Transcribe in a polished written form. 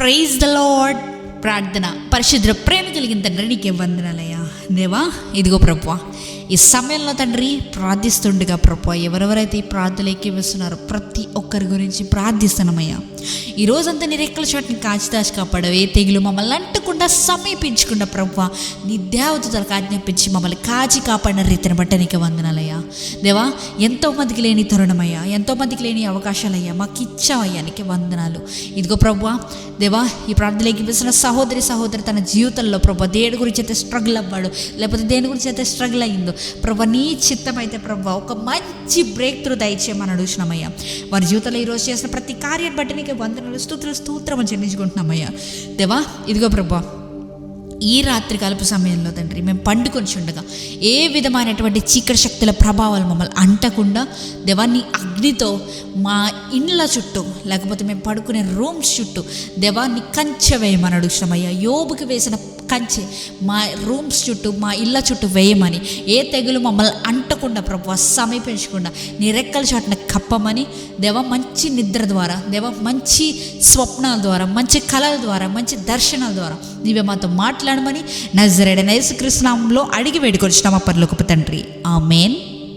Praise the lord. ప్రార్థన. పరిశుద్ధ ప్రేమ కలిగిన తండ్రి నీకే వందనాలయ్యా. దేవా ఇదిగో ప్రభువా, ఈ సమయంలో తండ్రి ప్రార్థిస్తుండగా ప్రభువా, ఎవరెవరైతే ఈ ప్రార్థనలు ఎక్కివేస్తున్నారో ప్రతి ఒక్కరి గురించి ప్రార్థిస్తున్నామయ్యా. ఈ రోజంతా నీ రెక్కల చోటుని కాచిదాచి కాపాడవే, తెగులు మమ్మల్ని అంటకుండా సమీపించకుండా ప్రభువా నీ దేవతలకు ఆజ్ఞాపించి మమ్మల్ని కాచి కాపాడిన రీతిని బట్టి నీకే వందనాలయ్యా. దేవా ఎంతోమందికి లేని తరుణమయ్యా, ఎంతోమందికి లేని అవకాశాలయ్యా మాకు ఇచ్చావయ్యా, నీకే వందనాలు. ఇదిగో ప్రభువా దేవా, ఈ ప్రార్థనలు ఎక్కివేస్తున్న సహోదరి తన జీవితంలో ప్రభా దేని గురించి అయితే స్ట్రగుల్ అవ్వాడు, లేకపోతే దేని గురించి అయితే స్ట్రగుల్ అయ్యిందో ప్రభా నీ చిత్తం అయితే ప్రభా ఒక మంచి బ్రేక్ త్రూ దయచేయమని అడుగుతున్నామయ్యా. వారి జీవితంలో ఈరోజు చేసిన ప్రతి కార్యాన్ని బట్టి నీకు వందనాలు స్తోత్రం చెల్లించుకుంటున్నామయ్యా. దేవా ఇదిగో ప్రభా, ఈ రాత్రి కాలపు సమయంలో తండ్రి మేము పండుకొని ఉండగా ఏ విధమైనటువంటి చీకటి శక్తుల ప్రభావాలు మమ్మల్ని అంటకుండా దేవాన్ని అగ్నితో మా ఇండ్ల చుట్టూ లేకపోతే మేము పడుకునే రూమ్స్ చుట్టూ దేవాన్ని కంచె వేయమని అడుగుతున్నామయ్యా. యోబుకి వేసిన కంచె మా రూమ్స్ చుట్టూ మా ఇళ్ళ చుట్టూ వేయమని, ఏ తెగులు మమ్మల్ని అంటకుండా ప్రభు సమీపించకుండా నీ రెక్కల చాటున కప్పమని దేవా, మంచి నిద్ర ద్వారా దేవా, మంచి స్వప్నాల ద్వారా, మంచి కళల ద్వారా, మంచి దర్శనాల ద్వారా నీవే మాతో మాట్లాడమని నజరేయుడైన యేసుక్రీస్తు నామములో అడిగి వేడుకొచ్చున్నాము పరలోకపు తండ్రి. ఆమేన్.